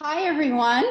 Hi, everyone.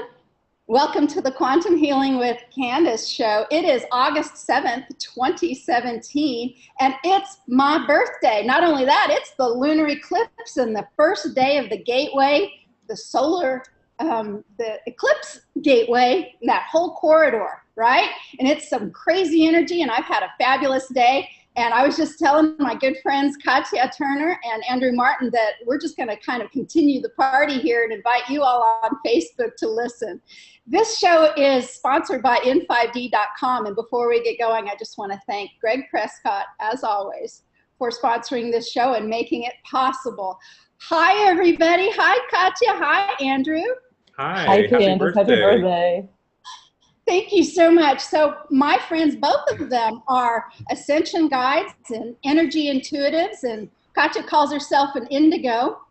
Welcome to the Quantum Healing with Candace show. It is August 7th, 2017, and it's my birthday. Not only that, it's the lunar eclipse and the first day of the gateway, the solar, the eclipse gateway, and that whole corridor, right? And it's some crazy energy, and I've had a fabulous day. And I was just telling my good friends Katya Turner and Andrew Martin that we're just going to kind of continue the party here and invite you all on Facebook to listen. This show is sponsored by N5D.com. And before we get going, I just want to thank Greg Prescott, as always, for sponsoring this show and making it possible. Hi, everybody. Hi, Katya. Hi, Andrew. Hi, Candace. Happy birthday. Thank you so much. So my friends, both of them are ascension guides and energy intuitives, and Katya calls herself an indigo.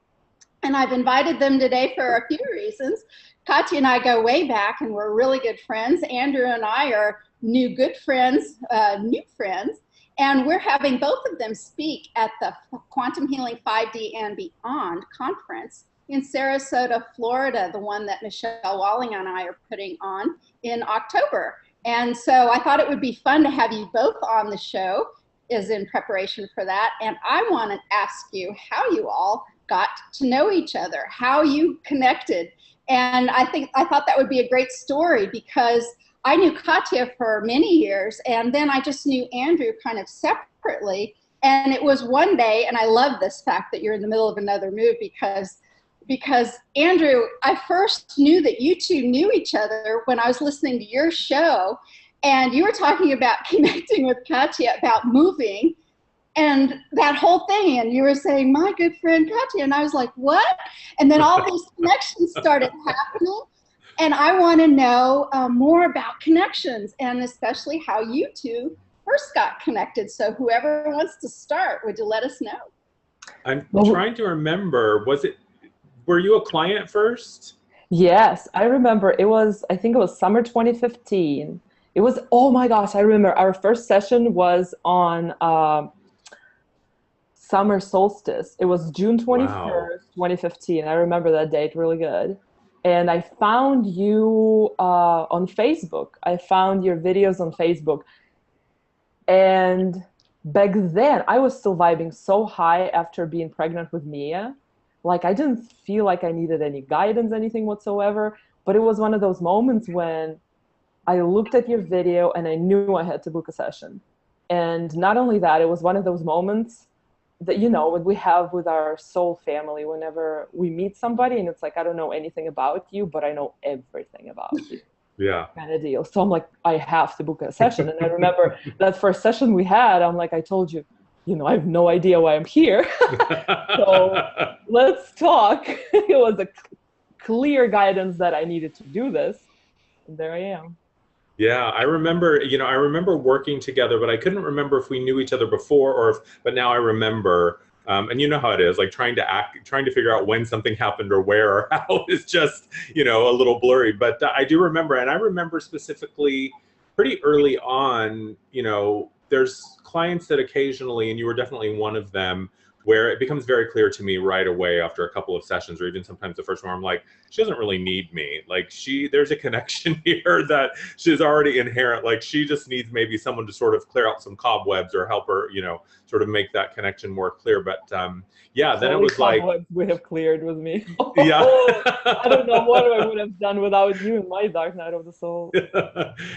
And I've invited them today for a few reasons. Katya and I go way back, and we're really good friends. Andrew and I are new friends, and we're having both of them speak at the Quantum Healing 5D and Beyond conference in Sarasota, Florida, the one that Michelle Walling and I are putting on in October. And so I thought it would be fun to have you both on the show is in preparation for that. And I want to ask you how you all got to know each other, how you connected. And I thought that would be a great story because I knew Katya for many years, and then I just knew Andrew kind of separately. And it was one day, and I love this fact that you're in the middle of another move because Andrew, I first knew that you two knew each other when I was listening to your show, and you were talking about connecting with Katya about moving and that whole thing, and you were saying, my good friend Katya, and I was like, what? And then all these connections started happening, and I want to know more about connections, and especially how you two first got connected. So whoever wants to start, would you let us know? I'm trying to remember, were you a client first? Yes, I remember. I think it was summer 2015. It was, oh my gosh, I remember our first session was on summer solstice. It was June 21st, wow. 2015. I remember that date really good. And I found you on Facebook. I found your videos on Facebook. And back then, I was still vibing so high after being pregnant with Mia. Like, I didn't feel like I needed any guidance, anything whatsoever. But it was one of those moments when I looked at your video and I knew I had to book a session. And not only that, it was one of those moments that, you know, what we have with our soul family whenever we meet somebody and it's like, I don't know anything about you, but I know everything about you. Yeah. Kind of deal. So I'm like, I have to book a session. And I remember that first session we had, I'm like, I told you, you know, I have no idea why I'm here. So let's talk. It was a clear guidance that I needed to do this. And there I am. Yeah, I remember working together, but I couldn't remember if we knew each other before but now I remember. And you know how it is, like trying to figure out when something happened or where or how is just, you know, a little blurry. But I do remember, and I remember specifically pretty early on, you know, there's clients that occasionally, and you were definitely one of them, where it becomes very clear to me right away after a couple of sessions, or even sometimes the first one, I'm like, she doesn't really need me. Like there's a connection here that she's already inherent. Like she just needs maybe someone to sort of clear out some cobwebs or help her, you know, sort of make that connection more clear. But yeah, then it was like, we have cleared with me. Yeah. I don't know what I would have done without you in my dark night of the soul.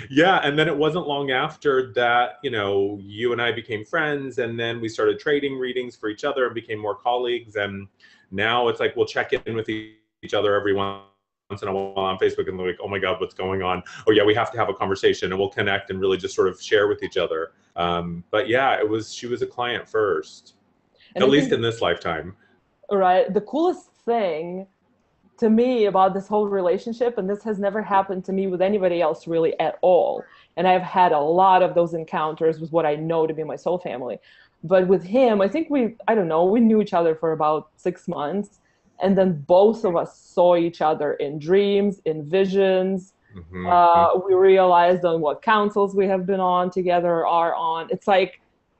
Yeah, and then it wasn't long after that, you know, you and I became friends, and then we started trading readings for each other and became more colleagues. And now it's like we'll check in with each other every once in a while on Facebook, and they're like, oh my God, what's going on? Oh yeah, we have to have a conversation, and we'll connect and really just sort of share with each other. But yeah, she was a client first, at least in this lifetime. Right. The coolest thing to me about this whole relationship, and this has never happened to me with anybody else really at all, and I've had a lot of those encounters with what I know to be my soul family. But with him, I think we knew each other for about 6 months. And then both of us saw each other in dreams, in visions. Mm-hmm. We realized on what councils we have been on together, are on. It's like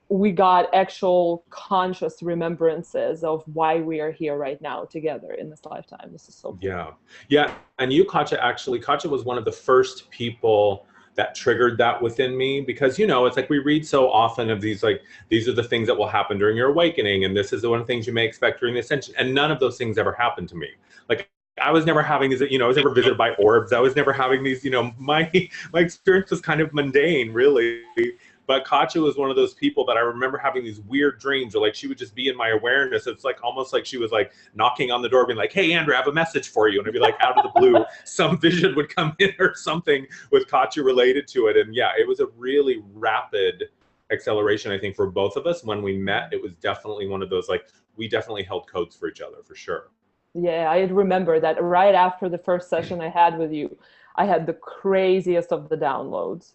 we got actual conscious remembrances of why we are here right now together in this lifetime. This is so cool. Yeah. Yeah. And you, Katya, actually, Katya was one of the first people that triggered that within me, because, you know, it's like we read so often of these, like, these are the things that will happen during your awakening, and this is the one of the things you may expect during the ascension. And none of those things ever happened to me. Like, I was never having these, you know, I was never visited by orbs. I was never having these, you know, my experience was kind of mundane, really. But Katya was one of those people that I remember having these weird dreams, or like she would just be in my awareness. It's like almost like she was like knocking on the door, being like, "Hey, Andrew, I have a message for you." And I'd be like, out of the blue, some vision would come in or something with Katya related to it. And yeah, it was a really rapid acceleration, I think, for both of us. When we met, it was definitely one of those, like, we definitely held codes for each other, for sure. Yeah, I remember that right after the first session I had with you, I had the craziest of the downloads.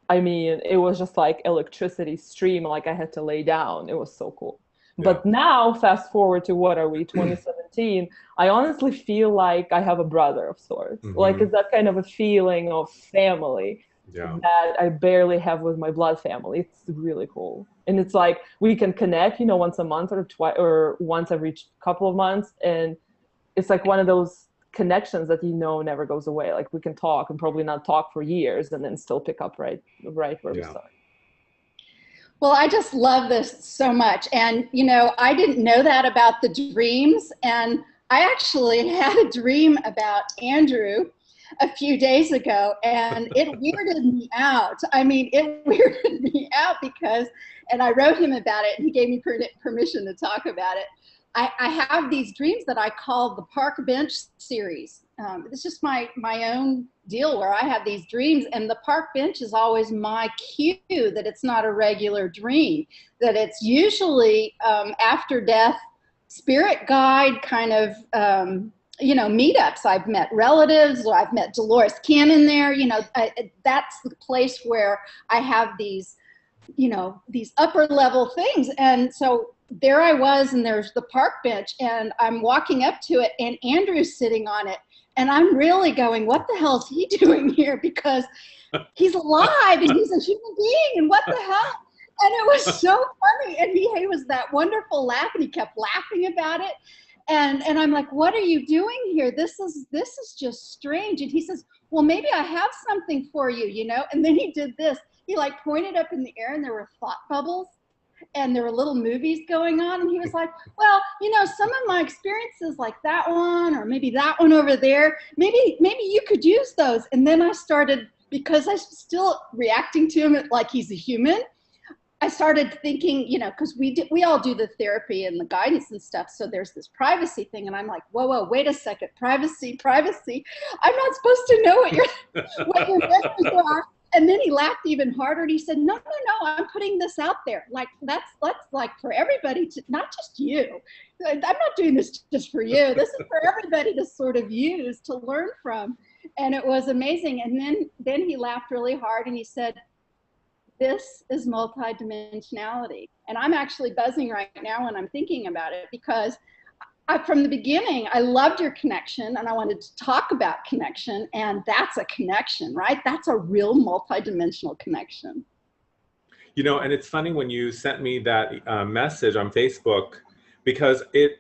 I mean, it was just like electricity stream, like I had to lay down. It was so cool. Yeah. But now, fast forward to, what are we, 2017, I honestly feel like I have a brother of sorts. Mm-hmm. Like, it's that kind of a feeling of family that I barely have with my blood family. It's really cool. And it's like, we can connect, you know, once a month or twice, or once every couple of months. And it's like one of those connections that, you know, never goes away. Like, we can talk and probably not talk for years and then still pick up right where we started. Well, I just love this so much. And, you know, I didn't know that about the dreams. And I actually had a dream about Andrew a few days ago, and it weirded me out. I mean, it weirded me out because, and I wrote him about it, and he gave me permission to talk about it. I have these dreams that I call the park bench series. It's just my own deal where I have these dreams, and the park bench is always my cue that it's not a regular dream, that it's usually after death spirit guide kind of, you know, meetups. I've met relatives, I've met Dolores Cannon there, you know, that's the place where I have these, you know, these upper level things. And so there I was, and there's the park bench, and I'm walking up to it, and Andrew's sitting on it, and I'm really going, what the hell is he doing here? Because he's alive, and he's a human being, and what the hell? And it was so funny, and he was that wonderful laugh, and he kept laughing about it, and I'm like, what are you doing here? This is just strange. And he says, well, maybe I have something for you, you know? And then he did this. He like pointed up in the air, and there were thought bubbles, and there were little movies going on, and he was like, well, you know, some of my experiences, like that one, or maybe that one over there, maybe you could use those. And then I started, because I'm still reacting to him like he's a human, I started thinking, you know, because we all do the therapy and the guidance and stuff, so there's this privacy thing, and I'm like, whoa, wait a second, privacy. I'm not supposed to know what your messages are. And then he laughed even harder, and he said, no, I'm putting this out there. Like, that's like for everybody, to, not just you. I'm not doing this just for you. This is for everybody to sort of use, to learn from. And it was amazing. And then he laughed really hard, and he said, this is multidimensionality. And I'm actually buzzing right now when I'm thinking about it, because from the beginning, I loved your connection, and I wanted to talk about connection, and that's a connection, right? That's a real multidimensional connection. You know, and it's funny when you sent me that message on Facebook, because it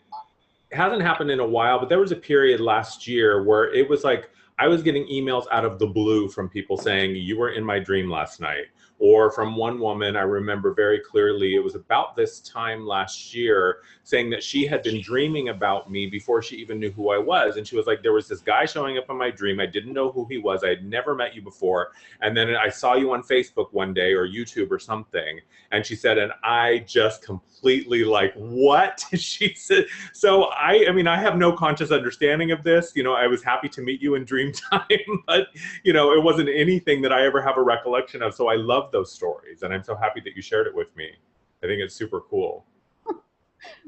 hasn't happened in a while, but there was a period last year where it was like, I was getting emails out of the blue from people saying, you were in my dream last night. Or from one woman, I remember very clearly, it was about this time last year, saying that she had been dreaming about me before she even knew who I was. And she was like, there was this guy showing up in my dream. I didn't know who he was. I had never met you before. And then I saw you on Facebook one day, or YouTube or something. And she said, and I just completely like, what? She said, so I mean, I have no conscious understanding of this. You know, I was happy to meet you in dream time, but, you know, it wasn't anything that I ever have a recollection of. So I love those stories, and I'm so happy that you shared it with me. I think it's super cool.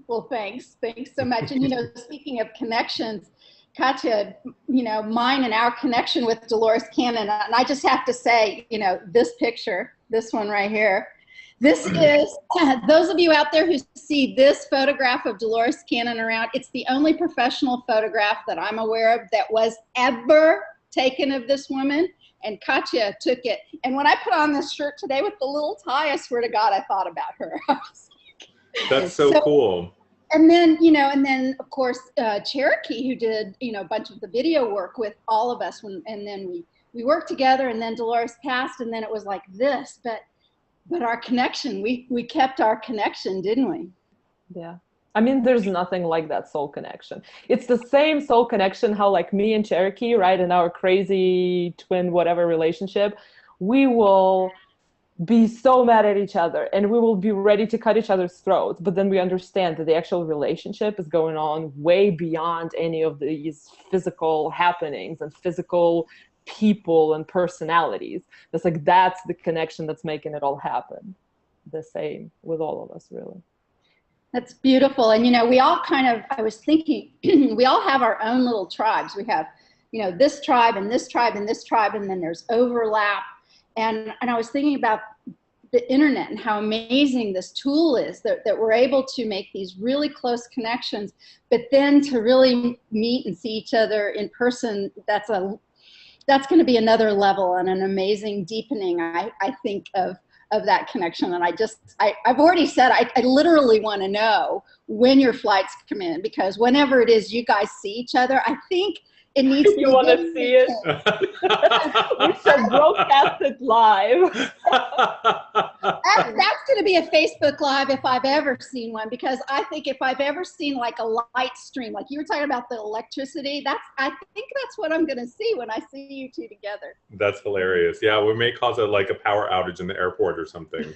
Well, thanks so much. And, you know, speaking of connections, Katya, you know, mine and our connection with Dolores Cannon, and I just have to say, you know, this picture, this one right here, this is, those of you out there who see this photograph of Dolores Cannon around, it's the only professional photograph that I'm aware of that was ever taken of this woman. and Katya took it. And when I put on this shirt today with the little tie, I swear to God, I thought about her. That's so cool. And then, and then of course, Cherokee, who did, a bunch of the video work with all of us. And then we worked together, and then Dolores passed, and then it was like this, but our connection, we kept our connection, didn't we? Yeah. I mean, there's nothing like that soul connection. It's the same soul connection, how like me and Cherokee, right, in our crazy twin whatever relationship, we will be so mad at each other and we will be ready to cut each other's throats. But then we understand that the actual relationship is going on way beyond any of these physical happenings and physical people and personalities. It's like, that's the connection that's making it all happen. The same with all of us, really. That's beautiful. And, we all I was thinking, we all have our own little tribes. We have, this tribe and this tribe and this tribe, and then there's overlap. And I was thinking about the internet and how amazing this tool is that we're able to make these really close connections, but then to really meet and see each other in person, that's going to be another level and an amazing deepening, I think, of that connection. And I've already said, I literally want to know when your flights come in, because whenever it is you guys see each other, I think it needs to You want to see it? We should broadcast it live. That's going to be a Facebook Live if I've ever seen one, because I think if I've ever seen like a light stream, like you were talking about the electricity, I think that's what I'm going to see when I see you two together. That's hilarious. Yeah, we may cause a power outage in the airport or something.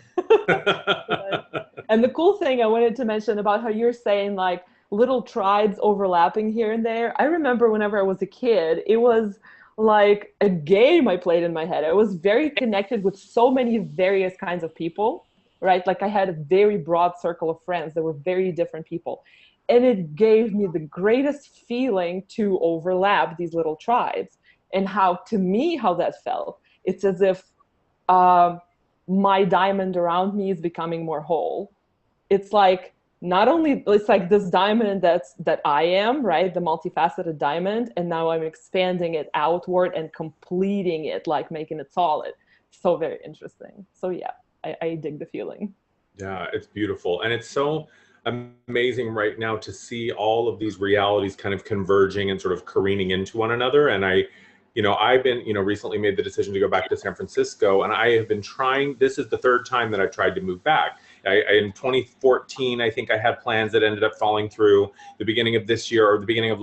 And the cool thing I wanted to mention about how you're saying like little tribes overlapping here and there. I remember whenever I was a kid, it was like a game I played in my head. I was very connected with so many various kinds of people, right? Like I had a very broad circle of friends that were very different people. And it gave me the greatest feeling to overlap these little tribes. And how, to me, how that felt, it's as if my diamond around me is becoming more whole. It's like, not only, it's like this diamond that I am, right? The multifaceted diamond. And now I'm expanding it outward and completing it, like making it solid. So very interesting. So yeah, I dig the feeling. Yeah, it's beautiful. And it's so amazing right now to see all of these realities kind of converging and sort of careening into one another. And I've been, recently made the decision to go back to San Francisco, and I have been trying, this is the third time that I've tried to move back. In 2014, I think I had plans that ended up falling through. The beginning of this year, or the beginning of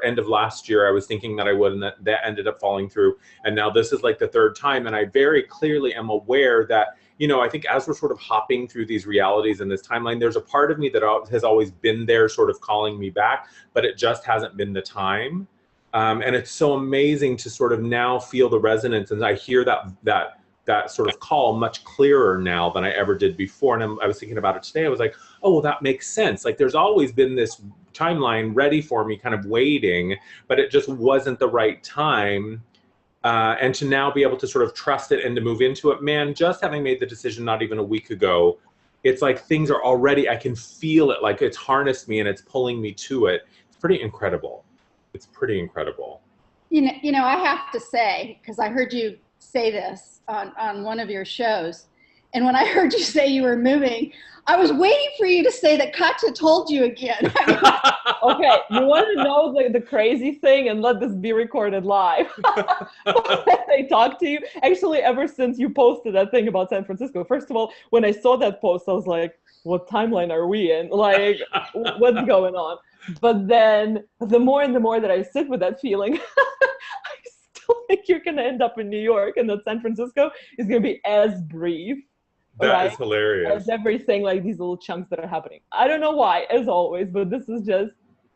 end of last year, I was thinking that I would, and that ended up falling through. And now this is like the third time, and I very clearly am aware that, I think as we're sort of hopping through these realities in this timeline, there's a part of me that has always been there sort of calling me back, but it just hasn't been the time. And it's so amazing to sort of now feel the resonance, and I hear that sort of call much clearer now than I ever did before. And I was thinking about it today. I was like, oh, well, that makes sense. Like there's always been this timeline ready for me, kind of waiting, but it just wasn't the right time. And to now be able to sort of trust it and to move into it, man, just having made the decision not even a week ago, it's like things are already, I can feel it, like it's harnessed me and it's pulling me to it. It's pretty incredible. It's pretty incredible. I have to say, because I heard you say this on one of your shows, and when I heard you say you were moving, I was waiting for you to say that Katya told you again. Okay, you want to know the crazy thing, and let this be recorded live. They talked to you actually ever since you posted that thing about San Francisco. First of all, when I saw that post, I was like, what timeline are we in? Like, what's going on? But then the more and the more that I sit with that feeling, I still think you're going to end up in New York, and that San Francisco is going to be as brief. That is hilarious. As everything, like these little chunks that are happening. I don't know why, as always, but this is just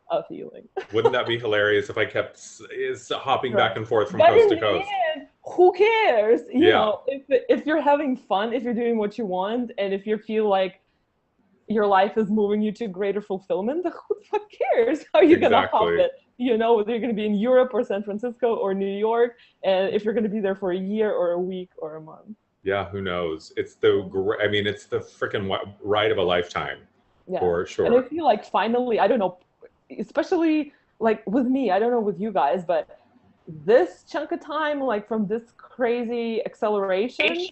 a feeling. Wouldn't that be hilarious if I kept hopping back and forth from coast to coast? End, who cares? You know, if you're having fun, if you're doing what you want, and if you feel like your life is moving you to greater fulfillment, who the fuck cares how you're going to hop it? Whether you're going to be in Europe or San Francisco or New York, and if you're going to be there for a year or a week or a month. Yeah, who knows? It's the freaking ride of a lifetime, for sure. And I feel like finally, I don't know, especially like with me, I don't know with you guys, but this chunk of time, like from this crazy acceleration,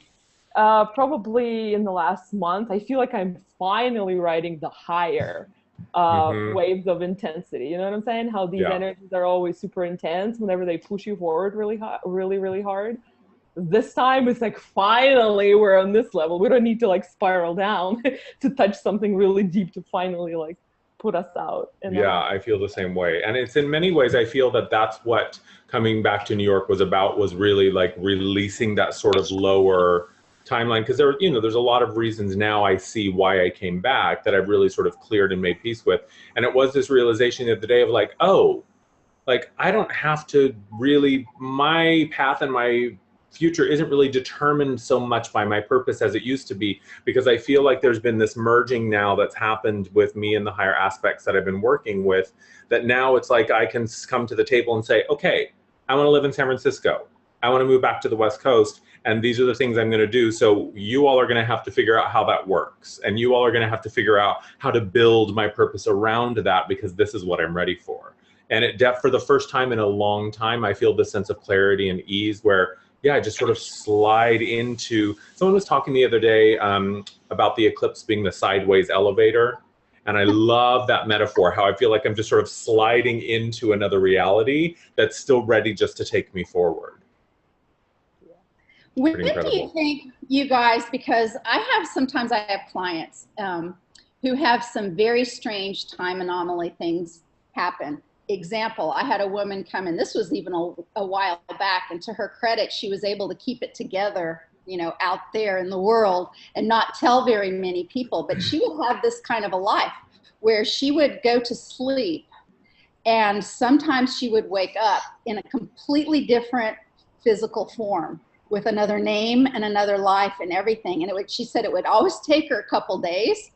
probably in the last month, I feel like I'm finally riding the higher Mm-hmm. waves of intensity. You know what I'm saying? How these Yeah. energies are always super intense whenever they push you forward really hard, really, really hard. This time it's like finally we're on this level. We don't need to like spiral down to touch something really deep to finally like put us out. And Yeah, I feel the same way. And it's in many ways, I feel that that's what coming back to New York was about, was really like releasing that sort of lower timeline. Because there, you know, there's a lot of reasons now I see why I came back that I've really sort of cleared and made peace with. And it was this realization the other day of like, oh, like I don't have to really, my path and my future isn't really determined so much by my purpose as it used to be, because I feel like there's been this merging now that's happened with me and the higher aspects that I've been working with, that now it's like I can come to the table and say, okay, I want to live in San Francisco, I want to move back to the West Coast, and these are the things I'm going to do. So you all are going to have to figure out how that works, and you all are going to have to figure out how to build my purpose around that, because this is what I'm ready for. And for the first time in a long time, I feel this sense of clarity and ease where, yeah, I just sort of slide into, someone was talking the other day about the eclipse being the sideways elevator. And I love that metaphor, how I feel like I'm just sort of sliding into another reality that's still ready just to take me forward. When do you think, you guys, because sometimes I have clients who have some very strange time anomaly things happen. Example, I had a woman come in, this was even a while back, and to her credit, she was able to keep it together, you know, out there in the world and not tell very many people. But she would have this kind of a life where she would go to sleep and sometimes she would wake up in a completely different physical form with another name and another life and everything. And she said it would always take her a couple days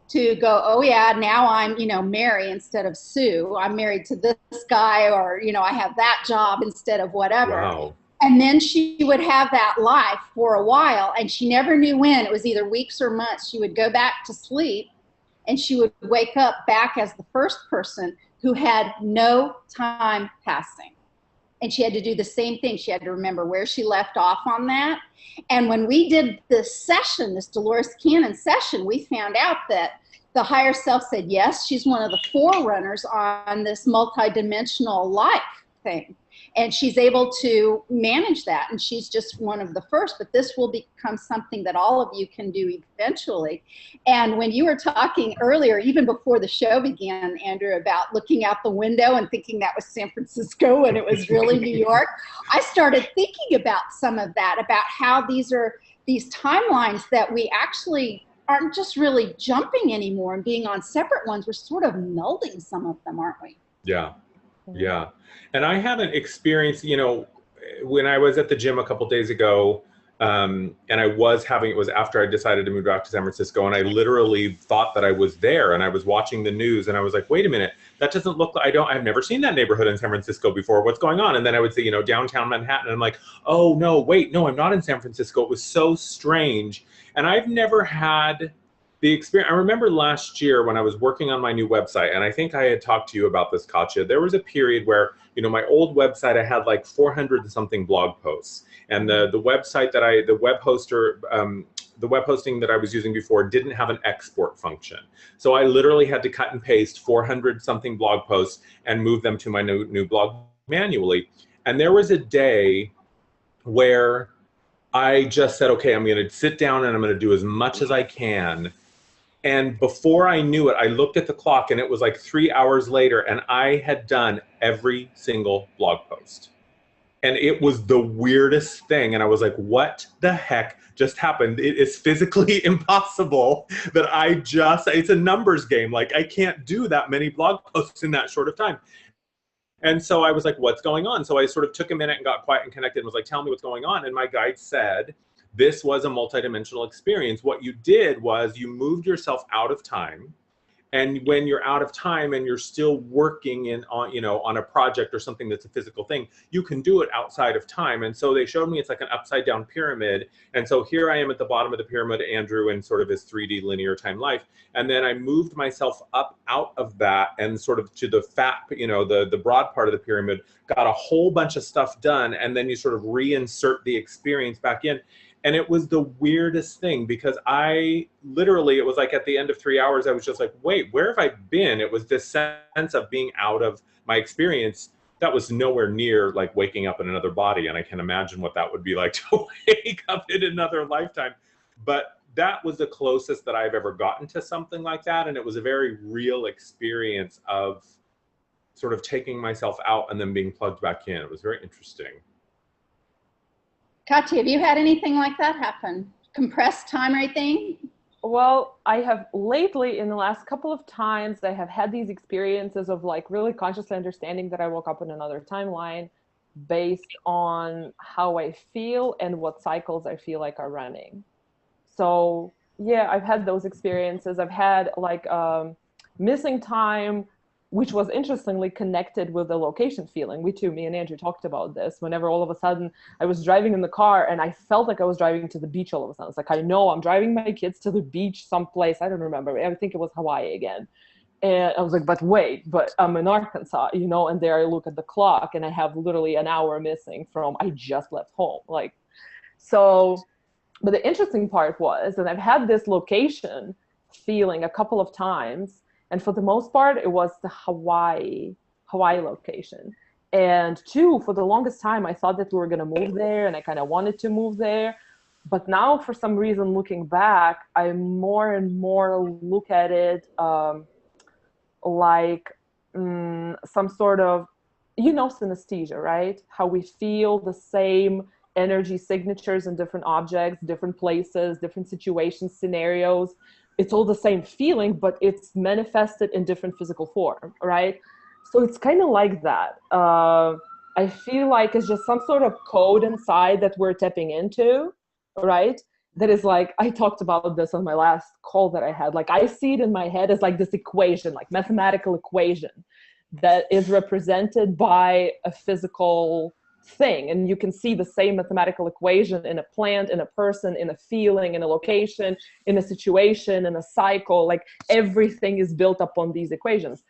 to go, oh yeah, now I'm, you know, Mary instead of Sue. I'm married to this guy, or, you know, I have that job instead of whatever. Wow. And then she would have that life for a while, and she never knew when. It was either weeks or months. She would go back to sleep and she would wake up back as the first person who had no time passing. And she had to do the same thing. She had to remember where she left off on that. And when we did this session, this Dolores Cannon session, we found out that the higher self said, yes, she's one of the forerunners on this multidimensional life thing. And she's able to manage that. And she's just one of the first, but this will become something that all of you can do eventually. And when you were talking earlier, even before the show began, Andrew, about looking out the window and thinking that was San Francisco and it was really New York, I started thinking about some of that, about how these timelines that we actually aren't just really jumping anymore and being on separate ones. We're sort of melding some of them, aren't we? Yeah. Yeah. And I had an experience, you know, when I was at the gym a couple days ago, and it was after I decided to move back to San Francisco, and I literally thought that I was there, and I was watching the news and I was like, wait a minute, that doesn't look like, I've never seen that neighborhood in San Francisco before. What's going on? And then I would say, you know, downtown Manhattan. And I'm like, oh no, wait, no, I'm not in San Francisco. It was so strange. And I've never had the experience. I remember last year when I was working on my new website, and I think I had talked to you about this, Katya, there was a period where, you know, my old website, I had like 400 and something blog posts. And the website that the web hosting that I was using before didn't have an export function. So I literally had to cut and paste 400 something blog posts and move them to my new blog manually. And there was a day where I just said, okay, I'm going to sit down and I'm going to do as much as I can. And before I knew it, I looked at the clock and it was like 3 hours later and I had done every single blog post. And it was the weirdest thing. And I was like, what the heck just happened? It is physically impossible that it's a numbers game. Like I can't do that many blog posts in that short of time. And so I was like, what's going on? So I sort of took a minute and got quiet and connected and was like, tell me what's going on. And my guide said, this was a multidimensional experience. What you did was you moved yourself out of time And when you're out of time and you're still working on a project or something that's a physical thing, you can do it outside of time. And so they showed me it's like an upside down pyramid. And so here I am at the bottom of the pyramid, Andrew, in sort of his 3D linear time life. And then I moved myself up out of that and sort of to the the broad part of the pyramid, got a whole bunch of stuff done. And then you sort of reinsert the experience back in. And it was the weirdest thing because it was like at the end of 3 hours, I was just like, wait, where have I been? It was this sense of being out of my experience that was nowhere near like waking up in another body. And I can imagine what that would be like to wake up in another lifetime. But that was the closest that I've ever gotten to something like that. And it was a very real experience of sort of taking myself out and then being plugged back in. It was very interesting. Katya, have you had anything like that happen? Compressed time or anything? Well, I have lately, in the last couple of times, I have had these experiences of like really consciously understanding that I woke up in another timeline based on how I feel and what cycles I feel like are running. So yeah, I've had those experiences. I've had like missing time, which was interestingly connected with the location feeling. Me and Andrew talked about this. Whenever all of a sudden I was driving in the car and I felt like I was driving to the beach all of a sudden. It's like, I know I'm driving my kids to the beach someplace. I don't remember. I think it was Hawaii again. And I was like, but I'm in Arkansas, and there I look at the clock and I have literally an hour missing from I just left home. But the interesting part was that I've had this location feeling a couple of times. And for the most part, it was the Hawaii location. And two, for the longest time, I thought that we were going to move there and I kind of wanted to move there. But now, for some reason, looking back, I more and more look at it like some sort of, synesthesia, right? How we feel the same energy signatures in different objects, different places, different situations, scenarios. It's all the same feeling, but it's manifested in different physical form, right? So it's kind of like that. I feel like it's just some sort of code inside that we're tapping into, right? That is like, I talked about this on my last call that I had. Like, I see it in my head as like this equation, like mathematical equation that is represented by a physical thing. And you can see the same mathematical equation in a plant, in a person, in a feeling, in a location, in a situation, in a cycle. Like, everything is built upon these equations.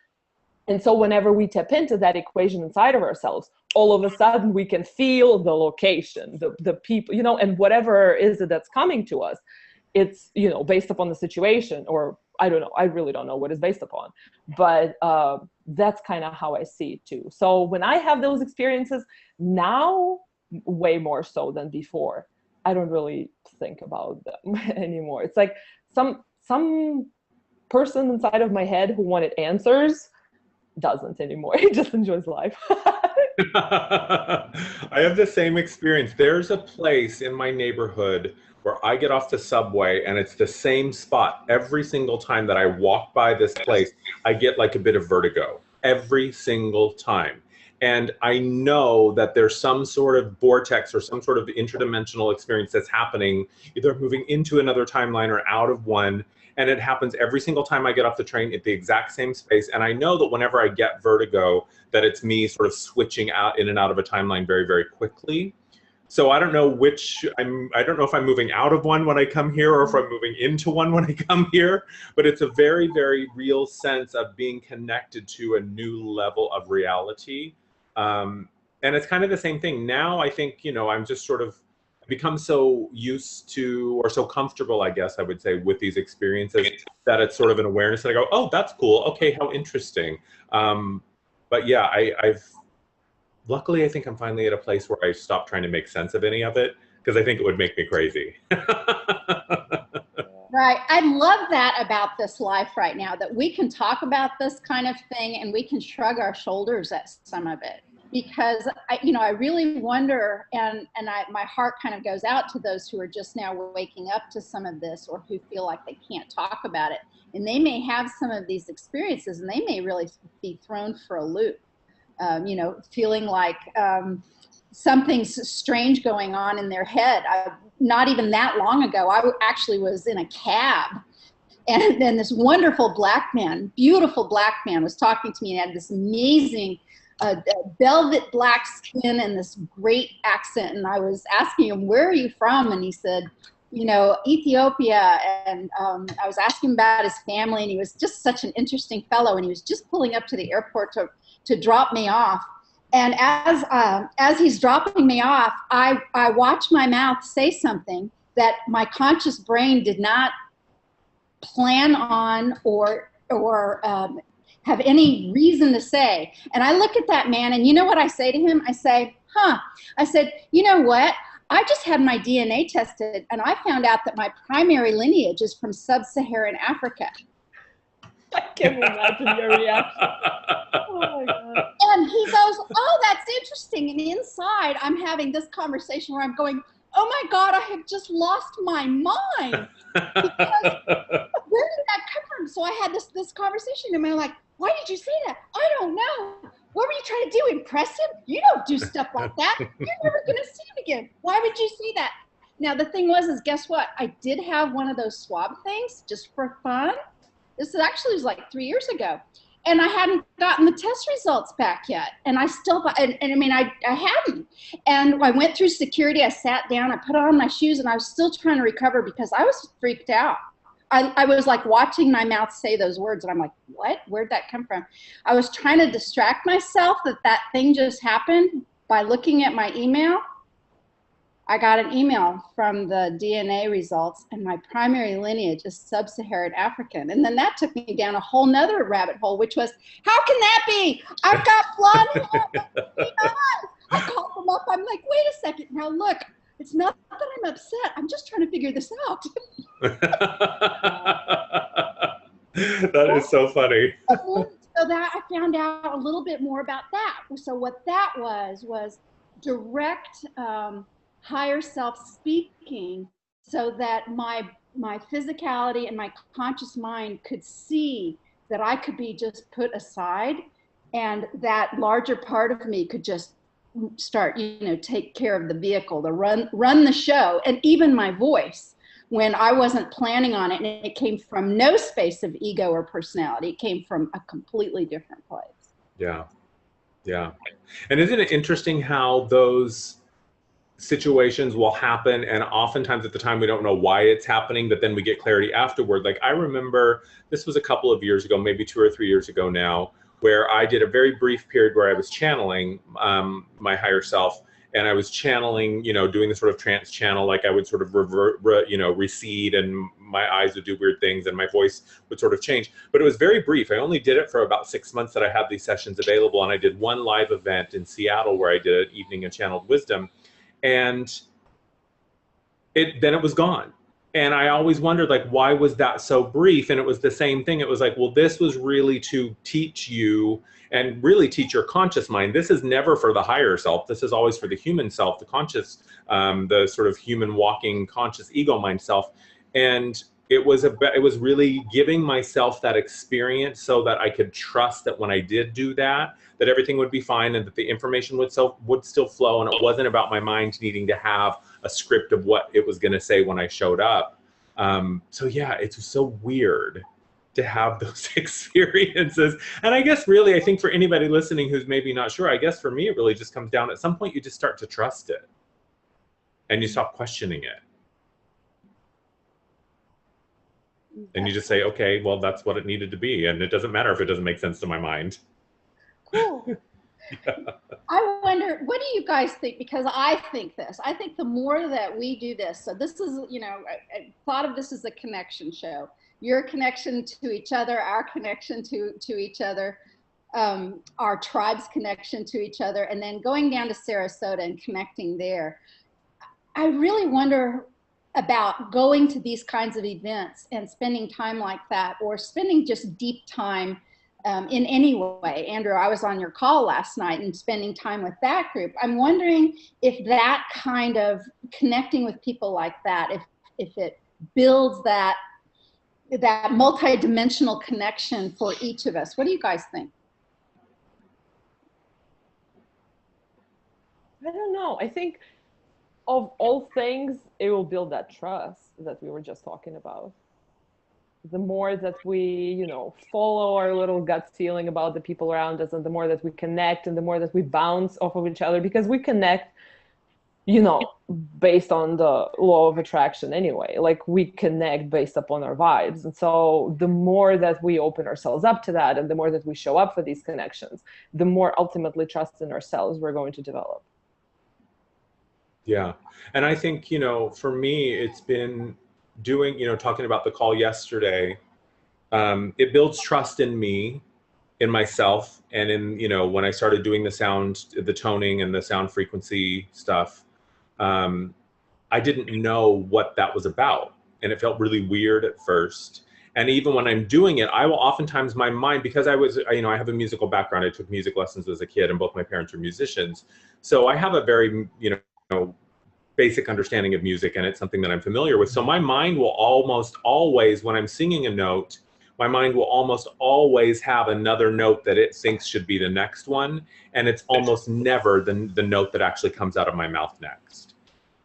And so whenever we tap into that equation inside of ourselves, all of a sudden we can feel the location, the people, and whatever is it that's coming to us, it's, based upon the situation, or I don't know, I really don't know what it's based upon, but that's kind of how I see it too. So when I have those experiences now, way more so than before, I don't really think about them anymore. It's like some person inside of my head who wanted answers doesn't anymore. He just enjoys life. I have the same experience. There's a place in my neighborhood where I get off the subway and it's the same spot. Every single time that I walk by this place, I get like a bit of vertigo every single time. And I know that there's some sort of vortex or some sort of interdimensional experience that's happening, either moving into another timeline or out of one. And it happens every single time I get off the train at the exact same space. And I know that whenever I get vertigo, that it's me sort of switching out in and out of a timeline very, very quickly. So I don't know I don't know if I'm moving out of one when I come here or if I'm moving into one when I come here, but it's a very, very real sense of being connected to a new level of reality. And it's kind of the same thing. Now I think, I'm just sort of become so used to, or so comfortable, I guess I would say, with these experiences that it's sort of an awareness that I go, oh, that's cool. Okay, how interesting. But yeah, luckily, I think I'm finally at a place where I stopped trying to make sense of any of it, because I think it would make me crazy. Right. I love that about this life right now, that we can talk about this kind of thing and we can shrug our shoulders at some of it. Because I really wonder, and my heart kind of goes out to those who are just now waking up to some of this, or who feel like they can't talk about it. And they may have some of these experiences and they may really be thrown for a loop, feeling like something's strange going on in their head. Not even that long ago, I actually was in a cab And then this wonderful black man, beautiful black man, was talking to me and had this amazing velvet black skin and this great accent. And I was asking him, where are you from? And he said, Ethiopia. And I was asking him about his family, and he was just such an interesting fellow. And he was just pulling up to the airport to drop me off. And as he's dropping me off, I watched my mouth say something that my conscious brain did not plan on or have any reason to say. And I look at that man, and you know what I say to him? I say, I said, you know what? I just had my DNA tested, and I found out that my primary lineage is from sub-Saharan Africa. I can't imagine your reaction. Oh my God. And he goes, oh, that's interesting. And inside, I'm having this conversation where I'm going, oh my God, I have just lost my mind. Because where did that come from? So I had this conversation, and I'm like, why did you say that? I don't know. What were you trying to do? Impress him? You don't do stuff like that. You're never going to see him again. Why would you say that? Now, the thing was, guess what? I did have one of those swab things just for fun. This was like 3 years ago. And I hadn't gotten the test results back yet. And I still, and I mean, I hadn't. And I went through security. I sat down, I put on my shoes, and I was still trying to recover because I was freaked out. I was like watching my mouth say those words, and I'm like, what? Where'd that come from? I was trying to distract myself that thing just happened by looking at my email. I got an email from the DNA results, and my primary lineage is sub-Saharan African. And then that took me down a whole nother rabbit hole, which was, how can that be? I've got blonde hair. I called them up. I'm like, wait a second. Now look, it's not that I'm upset. I'm just trying to figure this out. That is so funny. So that I found out a little bit more about that. So what that was direct higher self speaking, so that my physicality and my conscious mind could see that I could be just put aside, and that larger part of me could just start, take care of the vehicle, to run the show. And even my voice, when I wasn't planning on it, and it came from no space of ego or personality, it came from a completely different place. Yeah. And isn't it interesting how those situations will happen, and oftentimes at the time we don't know why it's happening, but then we get clarity afterward. Like, I remember this was a couple of years ago, maybe 2 or 3 years ago now, where I did a very brief period where I was channeling my higher self, and I was channeling, doing the sort of trance channel, like I would sort of recede, and my eyes would do weird things, and my voice would sort of change. But it was very brief. I only did it for about 6 months that I had these sessions available, and I did one live event in Seattle where I did an evening of channeled wisdom, and then it was gone. And I always wondered, like, why was that so brief? And it was the same thing. It was like, well, this was really to teach you and really teach your conscious mind. This is never for the higher self. This is always for the human self, the conscious, the sort of human walking conscious ego mind self. And it was really giving myself that experience so that I could trust that when I did do that, that everything would be fine, and that the information would still flow. And it wasn't about my mind needing to have a script of what it was going to say when I showed up. So yeah, it's so weird to have those experiences. And I guess really, I think for anybody listening who's maybe not sure, I guess for me, it really just comes down, at some point you just start to trust it and you stop questioning it. And you just say, okay, well, that's what it needed to be. And it doesn't matter if it doesn't make sense to my mind. Cool. Yeah. I wonder, what do you guys think? Because I think the more that we do this, so this is, I thought of this as a connection show. Your connection to each other, our connection to each other, our tribe's connection to each other, and then going down to Sarasota and connecting there. I really wonder about going to these kinds of events and spending time like that, or spending just deep time in any way. Andrew, I was on your call last night and spending time with that group. I'm wondering if that kind of connecting with people like that, if it builds that multi-dimensional connection for each of us. What do you guys think? I don't know. I think of all things, it will build that trust that we were just talking about. the more that we, you know, follow our little gut feeling about the people around us, and the more that we connect, and the more that we bounce off of each other, because we connect, you know, based on the law of attraction anyway. Like, we connect based upon our vibes. And so the more that we open ourselves up to that, and the more that we show up for these connections, the more ultimately trust in ourselves we're going to develop. Yeah. And I think, you know, for me, it's been doing, you know, talking about the call yesterday, it builds trust in me, in myself, and in, you know, when I started doing the sound, the toning and the sound frequency stuff, um, I didn't know what that was about. And it felt really weird at first. And even when I'm doing it, I will oftentimes, my mind, because I was, you know, I have a musical background. I took music lessons as a kid, and both my parents are musicians. So I have a very, you know, basic understanding of music, and it's something that I'm familiar with. So my mind will almost always, when I'm singing a note, my mind will almost always have another note that it thinks should be the next one. And it's almost never the note that actually comes out of my mouth next.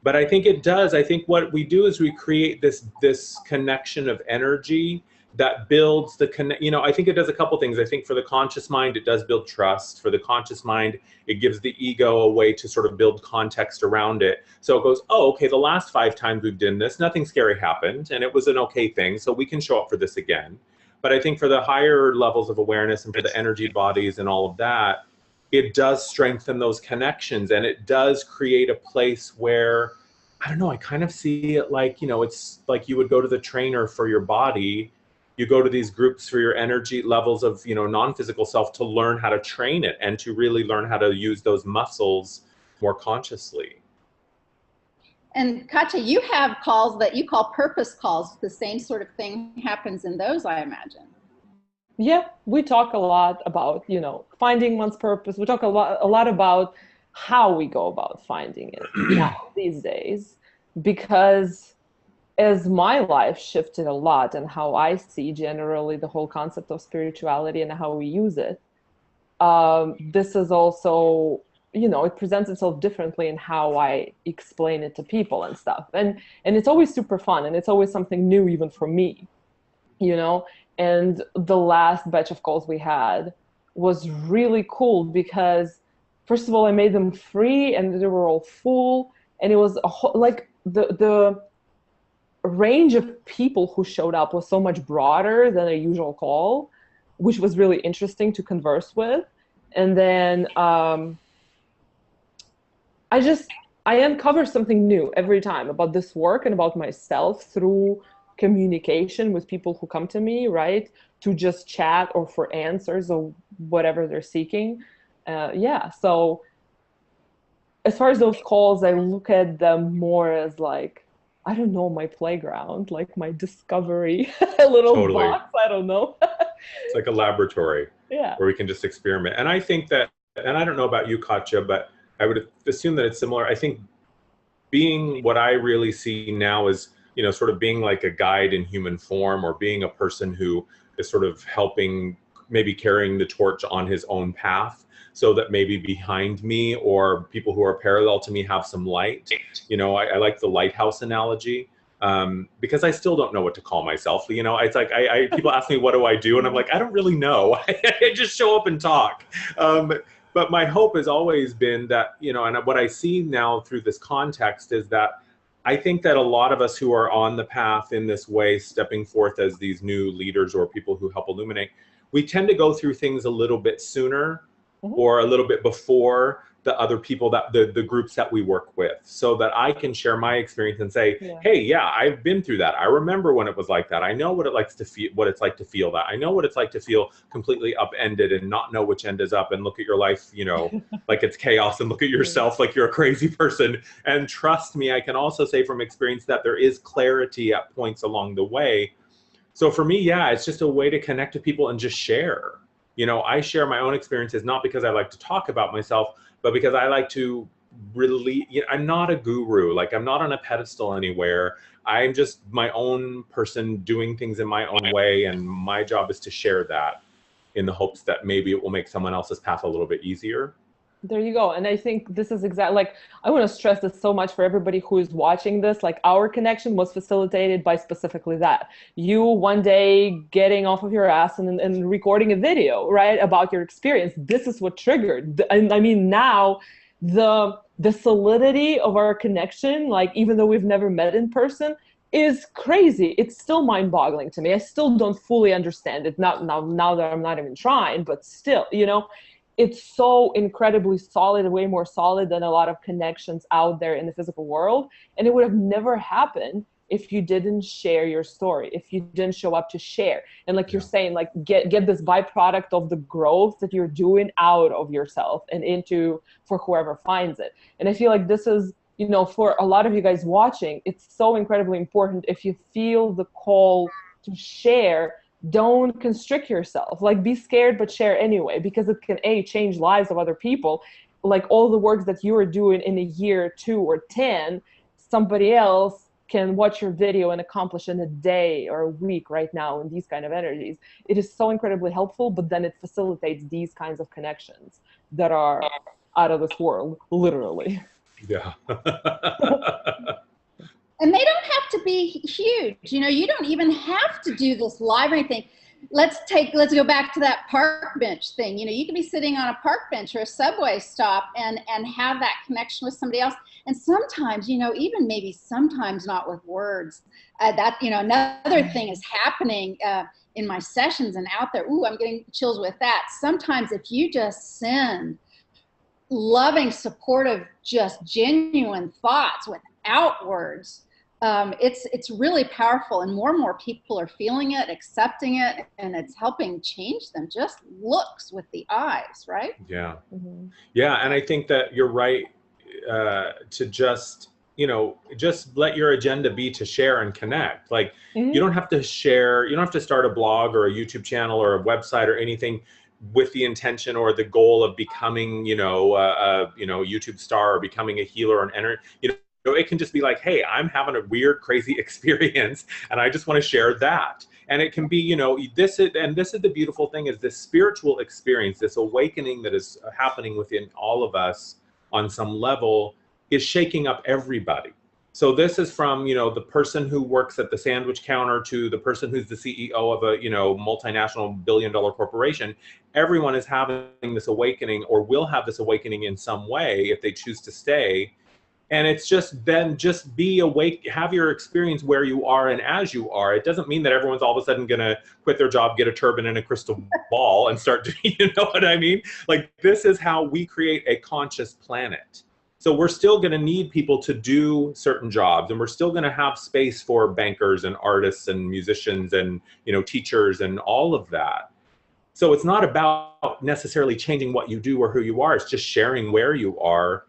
But I think it does. I think what we do is we create this connection of energy that builds the connect. You know, I think it does a couple things. I think for the conscious mind, it does build trust. For the conscious mind, it gives the ego a way to sort of build context around it. So it goes, oh, okay, the last 5 times we've done this, nothing scary happened, and it was an okay thing. So we can show up for this again. But I think for the higher levels of awareness and for the energy bodies and all of that, it does strengthen those connections, and it does create a place where, I don't know, I kind of see it like, you know, it's like you would go to the trainer for your body. You go to these groups for your energy levels of, you know, non-physical self, to learn how to train it and to really learn how to use those muscles more consciously. And Katya, you have calls that you call purpose calls. The same sort of thing happens in those, I imagine. Yeah, we talk a lot about, you know, finding one's purpose. We talk a lot about how we go about finding it now these days, because as my life shifted a lot, and how I see generally the whole concept of spirituality and how we use it, this is also, you know, it presents itself differently in how I explain it to people and stuff. And it's always super fun, and it's always something new, even for me, you know. And the last batch of calls we had was really cool, because first of all, I made them free, and they were all full, and it was a whole, like, the range of people who showed up was so much broader than a usual call, which was really interesting to converse with. And then I uncover something new every time about this work and about myself through communication with people who come to me, right? To just chat or for answers or whatever they're seeking. Yeah. So as far as those calls, I look at them more as like, I don't know, my playground, like my discovery little Totally. box. I don't know. It's like a laboratory, Yeah. where we can just experiment. And I think that, and I don't know about you, Katya, but I would assume that it's similar. I think being what I really see now is, you know, sort of being like a guide in human form, or being a person who is sort of helping, maybe carrying the torch on his own path, so that maybe behind me or people who are parallel to me have some light. You know, I like the lighthouse analogy, because I still don't know what to call myself. You know, it's like, people ask me, what do I do? And I'm like, I don't really know. I just show up and talk. But my hope has always been that, you know, and what I see now through this context is that I think that a lot of us who are on the path in this way, stepping forth as these new leaders or people who help illuminate, we tend to go through things a little bit sooner, or a little bit before the other people, that the groups that we work with, so that I can share my experience and say, hey, yeah, I've been through that. I remember when it was like that. I know what it likes to feel, what it's like to feel that. I know what it's like to feel completely upended and not know which end is up, and look at your life, you know, like it's chaos, and look at yourself like you're a crazy person. And trust me, I can also say from experience that there is clarity at points along the way. So for me, yeah, it's just a way to connect to people and just share. You know, I share my own experiences, not because I like to talk about myself, but because I like to really, you know, I'm not a guru. Like, I'm not on a pedestal anywhere. I'm just my own person doing things in my own way. And my job is to share that in the hopes that maybe it will make someone else's path a little bit easier. There you go. And I think this is exactly like, I want to stress this so much for everybody who is watching this. Like, our connection was facilitated by specifically that. You one day getting off of your ass and recording a video, right, about your experience. This is what triggered. And I mean, now the solidity of our connection, like, even though we've never met in person, is crazy. It's still mind-boggling to me. I still don't fully understand it now that I'm not even trying, but still, you know, it's so incredibly solid, way more solid than a lot of connections out there in the physical world. And it would have never happened if you didn't share your story, if you didn't show up to share. And like you're saying, like, get this byproduct of the growth that you're doing out of yourself and into for whoever finds it. And I feel like this is, you know, for a lot of you guys watching, it's so incredibly important. If you feel the call to share, don't constrict yourself. Like, be scared, but share anyway, because it can change lives of other people. Like, all the work that you are doing in a year, 2 or 10, somebody else can watch your video and accomplish in a day or a week right now in these kind of energies. It is so incredibly helpful, but then it facilitates these kinds of connections that are out of this world, literally. Yeah. And they don't have to be huge. You know, you don't even have to do this live or anything. Let's go back to that park bench thing. You know, you could be sitting on a park bench or a subway stop and have that connection with somebody else. And sometimes, you know, even maybe sometimes not with words. That, you know, another thing is happening in my sessions and out there. Ooh, I'm getting chills with that. Sometimes if you just send loving, supportive, just genuine thoughts without words, it's really powerful, and more people are feeling it, accepting it, and it's helping change them. Just looks with the eyes, right? Yeah. Yeah, and I think that you're right to just, you know, just let your agenda be to share and connect. Like, you don't have to share, you don't have to start a blog or a YouTube channel or a website or anything with the intention or the goal of becoming, you know, a YouTube star or becoming a healer or an energy, you know. It can just be like, hey, I'm having a weird, crazy experience, and I just want to share that. And it can be, you know, this is the beautiful thing, is this spiritual experience, this awakening that is happening within all of us on some level, is shaking up everybody. So this is from, you know, the person who works at the sandwich counter to the person who's the CEO of a, you know, multinational billion-dollar corporation. Everyone is having this awakening, or will have this awakening in some way if they choose to stay. And it's just, then just be awake, have your experience where you are and as you are. It doesn't mean that everyone's all of a sudden gonna quit their job, get a turban and a crystal ball and start to, you know what I mean? Like, this is how we create a conscious planet. So we're still gonna need people to do certain jobs, and we're still gonna have space for bankers and artists and musicians and, you know, teachers and all of that. So it's not about necessarily changing what you do or who you are, it's just sharing where you are.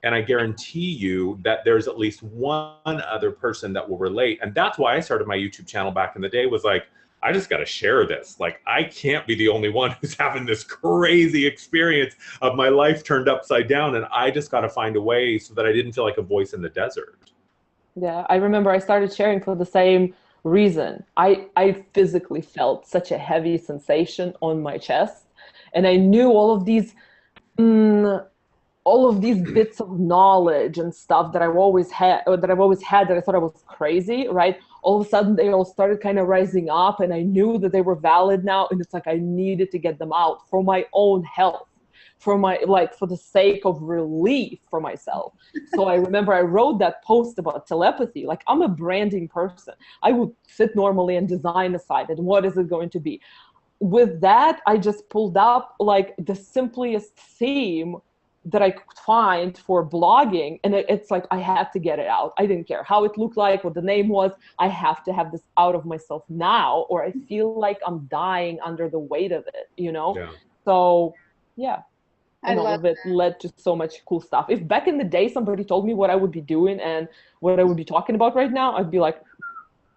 And I guarantee you that there's at least one other person that will relate. And that's why I started my YouTube channel back in the day, was like, I just got to share this. Like, I can't be the only one who's having this crazy experience of my life turned upside down. And I just got to find a way so that I didn't feel like a voice in the desert. Yeah, I remember I started sharing for the same reason. I physically felt such a heavy sensation on my chest. And I knew all of these bits of knowledge and stuff that I've always had, that I thought I was crazy, right? All of a sudden they all started kind of rising up, and I knew that they were valid now. And it's like, I needed to get them out for my own health, for the sake of relief for myself. So I remember I wrote that post about telepathy. Like, I'm a branding person. I would sit normally and design a site, and what is it going to be? With that, I just pulled up like the simplest theme that I could find for blogging. And it's like, I had to get it out. I didn't care how it looked like, what the name was. I have to have this out of myself now, or I feel like I'm dying under the weight of it, you know? Yeah. So yeah. And all of it led to so much cool stuff. If back in the day somebody told me what I would be doing and what I would be talking about right now, I'd be like,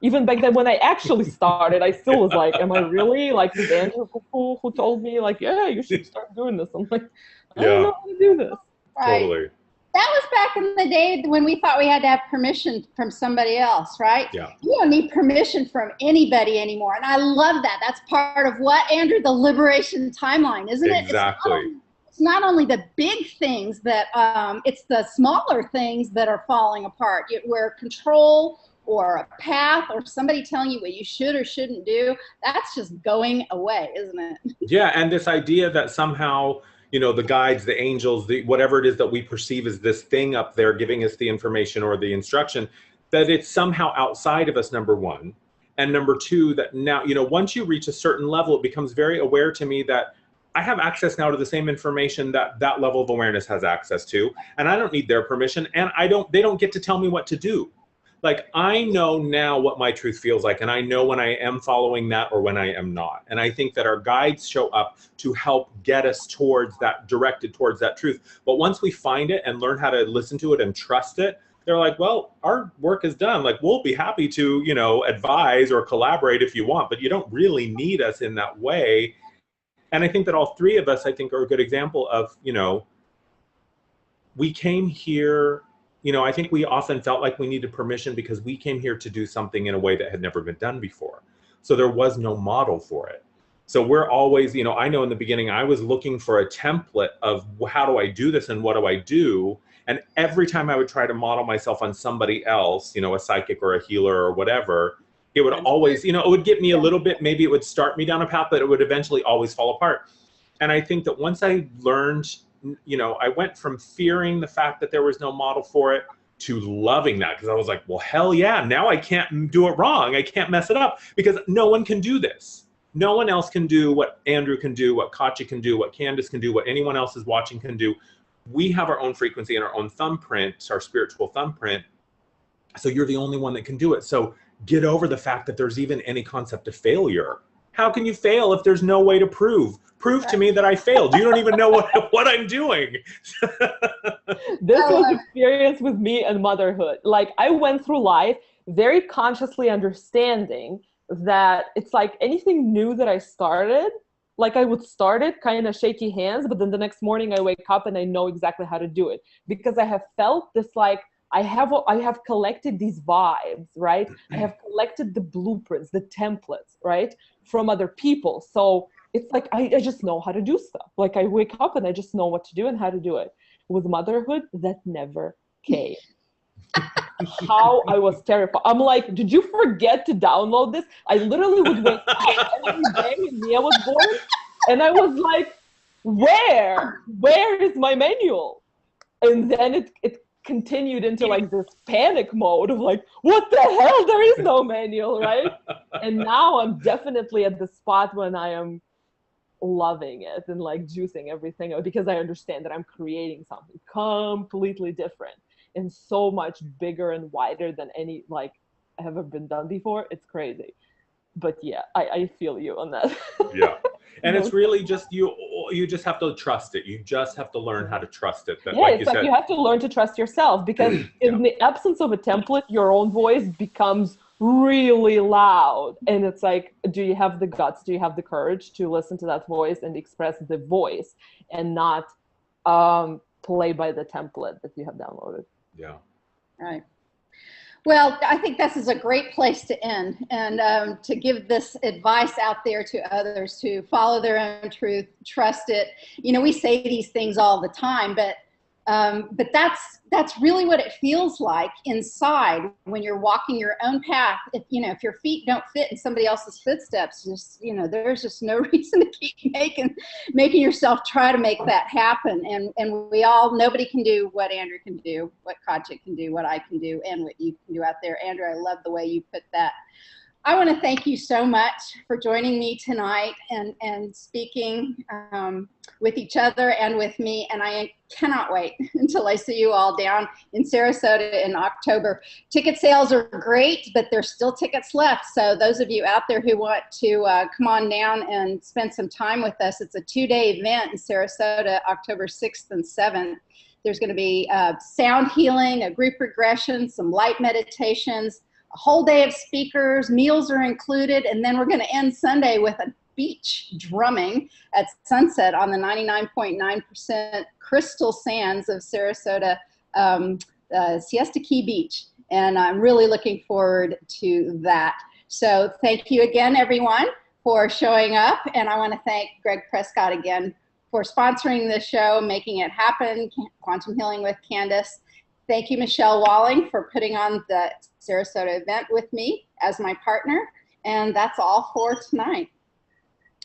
even back then when I actually started, I still was like, am I really like the Andrew who told me like, yeah, you should start doing this? I'm like, I don't know how to do this. Right. Totally. That was back in the day when we thought we had to have permission from somebody else, right? Yeah. You don't need permission from anybody anymore. And I love that. That's part of what, Andrew, the liberation timeline, isn't it? Exactly. It's it's not only the big things that, it's the smaller things that are falling apart, where control or a path or somebody telling you what you should or shouldn't do, that's just going away, isn't it? Yeah, and this idea that somehow, you know, the guides, the angels, the whatever it is that we perceive as this thing up there giving us the information or the instruction, that it's somehow outside of us, number one. And number two, that now, you know, once you reach a certain level, it becomes very aware to me that I have access now to the same information that that level of awareness has access to, and I don't need their permission, and they don't get to tell me what to do. Like, I know now what my truth feels like, and I know when I am following that or when I am not. And I think that our guides show up to help get us towards that, directed towards that truth. But once we find it and learn how to listen to it and trust it, they're like, well, our work is done. Like, we'll be happy to, you know, advise or collaborate if you want, but you don't really need us in that way. And I think that all three of us, I think, are a good example of, you know, we came here. You know, I think we often felt like we needed permission because we came here to do something in a way that had never been done before. So there was no model for it. So we're always, you know, I know in the beginning, I was looking for a template of how do I do this and what do I do? And every time I would try to model myself on somebody else, you know, a psychic or a healer or whatever, it would always, you know, it would get me a little bit, maybe it would start me down a path, but it would eventually always fall apart. And I think that once I learned, you know, I went from fearing the fact that there was no model for it to loving that, because I was like, well, hell yeah, now I can't do it wrong. I can't mess it up because no one can do this. No one else can do what Andrew can do, what Katya can do, what Candace can do, what anyone else is watching can do. We have our own frequency and our own thumbprint, our spiritual thumbprint. So you're the only one that can do it. So get over the fact that there's even any concept of failure. How can you fail if there's no way to prove? Prove to me that I failed. You don't even know what I'm doing. This was experience with me and motherhood. Like, I went through life very consciously understanding that it's like anything new that I started, like I would start it kind of shaky hands, but then the next morning I wake up and I know exactly how to do it, because I have felt this, like, I have collected these vibes, right? I have collected the blueprints, the templates, right, from other people. So it's like I just know how to do stuff. Like, I wake up and I just know what to do and how to do it. With motherhood, that never came. How I was terrified. I'm like, did you forget to download this? I literally would wake up every day when Mia was born, and I was like, where is my manual? And then it continued into like this panic mode of like, what the hell? There is no manual, right? And now I'm definitely at the spot when I am loving it and like juicing everything out, because I understand that I'm creating something completely different and so much bigger and wider than any like ever been done before. It's crazy. But yeah, I feel you on that. Yeah. And it's really just, you just have to trust it. You just have to learn how to trust it. That, yeah, like it's like you have to learn to trust yourself, because in the absence of a template, your own voice becomes really loud. And it's like, do you have the guts? Do you have the courage to listen to that voice and express the voice and not play by the template that you have downloaded? Yeah. Right. Well, I think this is a great place to end, and to give this advice out there to others to follow their own truth, trust it. You know, we say these things all the time, but that's really what it feels like inside when you're walking your own path. If your feet don't fit in somebody else's footsteps, just, there's just no reason to keep making yourself try to make that happen. And nobody can do what Andrew can do, what Katya can do, what I can do, and what you can do out there. Andrew, I love the way you put that. I want to thank you so much for joining me tonight and speaking with each other and with me. And I cannot wait until I see you all down in Sarasota in October. Ticket sales are great, but there's still tickets left. So those of you out there who want to come on down and spend some time with us, it's a 2-day event in Sarasota, October 6th and 7th. There's going to be sound healing, a group regression, some light meditations, a whole day of speakers, meals are included, and then we're going to end Sunday with a beach drumming at sunset on the 99.9% crystal sands of Sarasota, Siesta Key Beach. And I'm really looking forward to that. So thank you again, everyone, for showing up. And I want to thank Greg Prescott again for sponsoring this show, making it happen, Quantum Healing with Candace. Thank you, Michelle Walling, for putting on the Sarasota event with me as my partner. And that's all for tonight.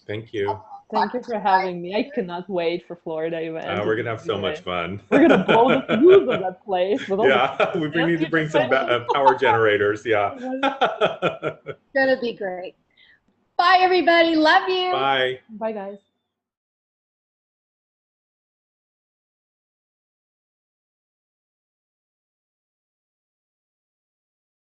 Thank you. Thank you for having me. I cannot wait for Florida event. We're going to have so much fun. We're going to blow the fuse of that place. With all yeah, we need to bring some power generators. Yeah. It's going to be great. Bye, everybody. Love you. Bye. Bye, guys.